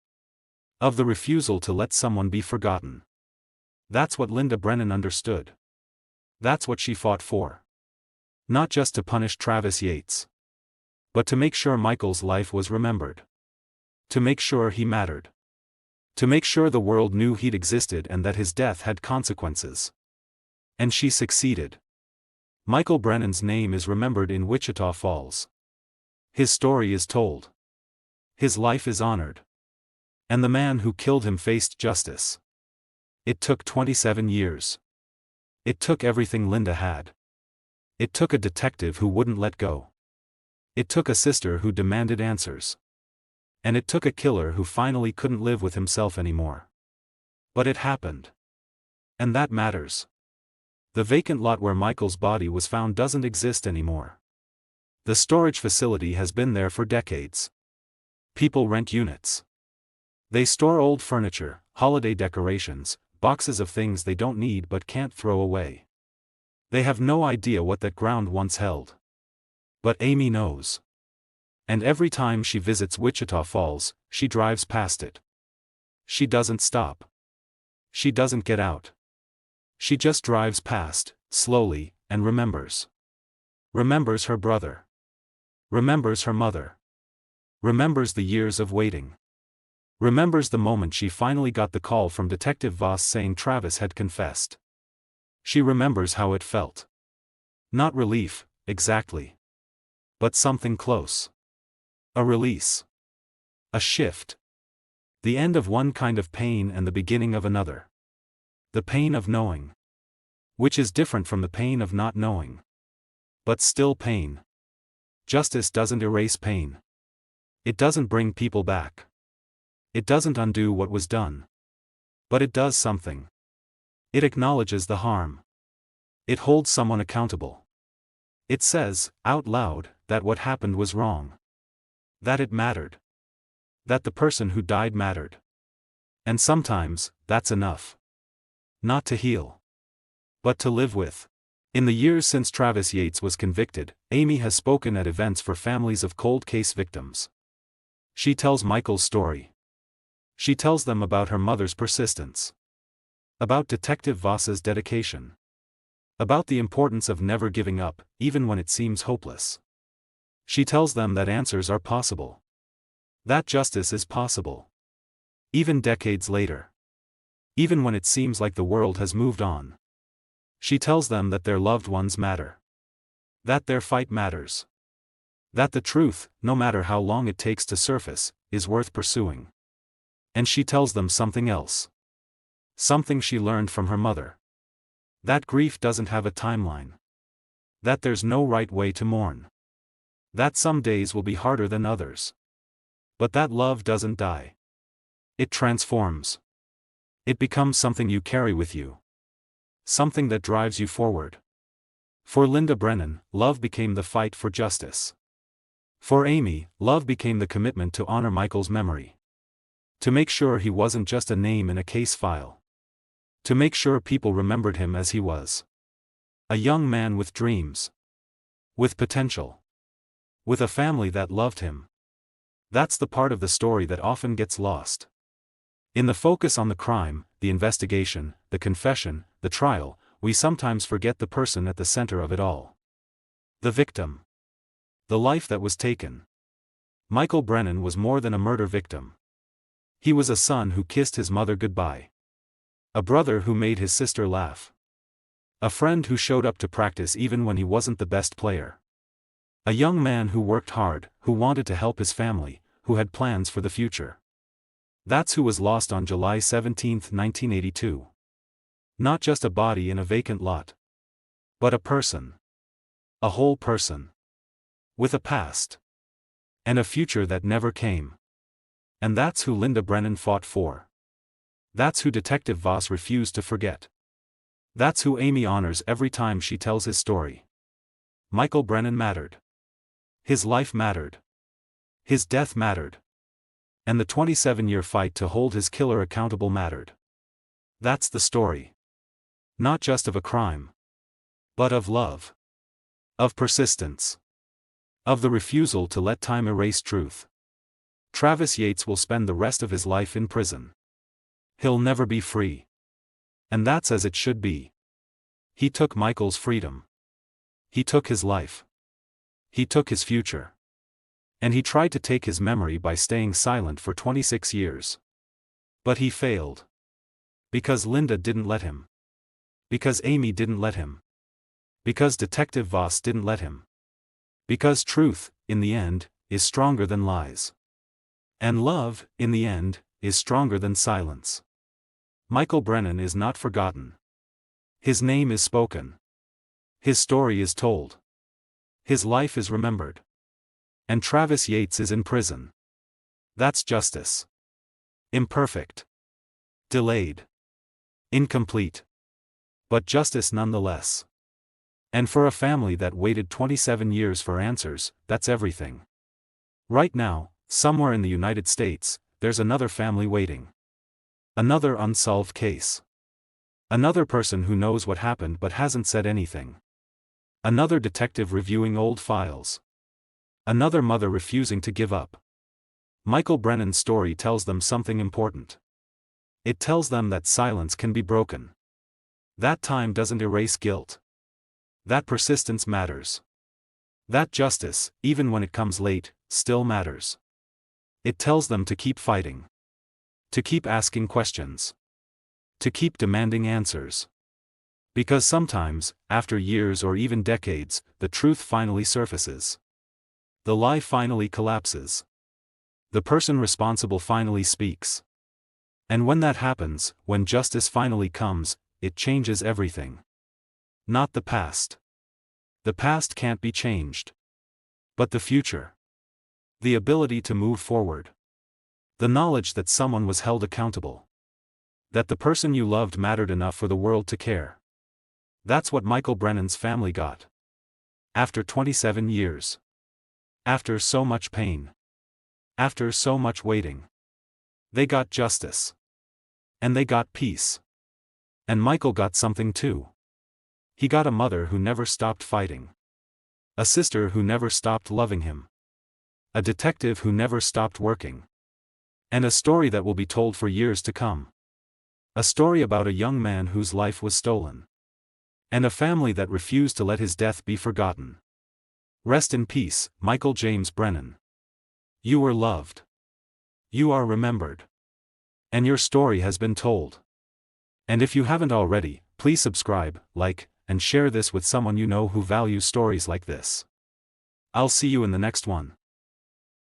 Of the refusal to let someone be forgotten. That's what Linda Brennan understood. That's what she fought for. Not just to punish Travis Yates. But to make sure Michael's life was remembered. To make sure he mattered. To make sure the world knew he'd existed and that his death had consequences. And she succeeded. Michael Brennan's name is remembered in Wichita Falls. His story is told. His life is honored. And the man who killed him faced justice. It took 27 years. It took everything Linda had. It took a detective who wouldn't let go. It took a sister who demanded answers. And it took a killer who finally couldn't live with himself anymore. But it happened. And that matters. The vacant lot where Michael's body was found doesn't exist anymore. The storage facility has been there for decades. People rent units. They store old furniture, holiday decorations, boxes of things they don't need but can't throw away. They have no idea what that ground once held. But Amy knows. And every time she visits Wichita Falls, she drives past it. She doesn't stop. She doesn't get out. She just drives past, slowly, and remembers. Remembers her brother. Remembers her mother. Remembers the years of waiting. Remembers the moment she finally got the call from Detective Voss saying Travis had confessed. She remembers how it felt. Not relief, exactly. But something close. A release. A shift. The end of one kind of pain and the beginning of another. The pain of knowing. Which is different from the pain of not knowing. But still pain. Justice doesn't erase pain. It doesn't bring people back. It doesn't undo what was done. But it does something. It acknowledges the harm. It holds someone accountable. It says, out loud, that what happened was wrong. That it mattered. That the person who died mattered. And sometimes, that's enough. Not to heal. But to live with. In the years since Travis Yates was convicted, Amy has spoken at events for families of cold case victims. She tells Michael's story. She tells them about her mother's persistence. About Detective Voss's dedication. About the importance of never giving up, even when it seems hopeless. She tells them that answers are possible. That justice is possible. Even decades later. Even when it seems like the world has moved on. She tells them that their loved ones matter. That their fight matters. That the truth, no matter how long it takes to surface, is worth pursuing. And she tells them something else. Something she learned from her mother. That grief doesn't have a timeline. That there's no right way to mourn. That some days will be harder than others. But that love doesn't die. It transforms. It becomes something you carry with you. Something that drives you forward. For Linda Brennan, love became the fight for justice. For Amy, love became the commitment to honor Michael's memory. To make sure he wasn't just a name in a case file. To make sure people remembered him as he was. A young man with dreams. With potential. With a family that loved him. That's the part of the story that often gets lost. In the focus on the crime, the investigation, the confession, the trial, we sometimes forget the person at the center of it all. The victim. The life that was taken. Michael Brennan was more than a murder victim. He was a son who kissed his mother goodbye. A brother who made his sister laugh. A friend who showed up to practice even when he wasn't the best player. A young man who worked hard, who wanted to help his family, who had plans for the future. That's who was lost on July 17, 1982. Not just a body in a vacant lot. But a person. A whole person. With a past. And a future that never came. And that's who Linda Brennan fought for. That's who Detective Voss refused to forget. That's who Amy honors every time she tells his story. Michael Brennan mattered. His life mattered. His death mattered. And the 27-year fight to hold his killer accountable mattered. That's the story. Not just of a crime. But of love. Of persistence. Of the refusal to let time erase truth. Travis Yates will spend the rest of his life in prison. He'll never be free. And that's as it should be. He took Michael's freedom. He took his life. He took his future. And he tried to take his memory by staying silent for 26 years. But he failed. Because Linda didn't let him. Because Amy didn't let him. Because Detective Voss didn't let him. Because truth, in the end, is stronger than lies. And love, in the end, is stronger than silence. Michael Brennan is not forgotten. His name is spoken. His story is told. His life is remembered. And Travis Yates is in prison. That's justice. Imperfect. Delayed. Incomplete. But justice nonetheless. And for a family that waited 27 years for answers, that's everything. Right now, somewhere in the United States, there's another family waiting. Another unsolved case. Another person who knows what happened but hasn't said anything. Another detective reviewing old files. Another mother refusing to give up. Michael Brennan's story tells them something important. It tells them that silence can be broken. That time doesn't erase guilt. That persistence matters. That justice, even when it comes late, still matters. It tells them to keep fighting. To keep asking questions. To keep demanding answers. Because sometimes, after years or even decades, the truth finally surfaces. The lie finally collapses. The person responsible finally speaks. And when that happens, when justice finally comes, it changes everything. Not the past. The past can't be changed. But the future. The ability to move forward. The knowledge that someone was held accountable. That the person you loved mattered enough for the world to care. That's what Michael Brennan's family got. After 27 years. After so much pain. After so much waiting. They got justice. And they got peace. And Michael got something too. He got a mother who never stopped fighting. A sister who never stopped loving him. A detective who never stopped working. And a story that will be told for years to come. A story about a young man whose life was stolen. And a family that refused to let his death be forgotten. Rest in peace, Michael James Brennan. You were loved. You are remembered. And your story has been told. And if you haven't already, please subscribe, like, and share this with someone you know who values stories like this. I'll see you in the next one.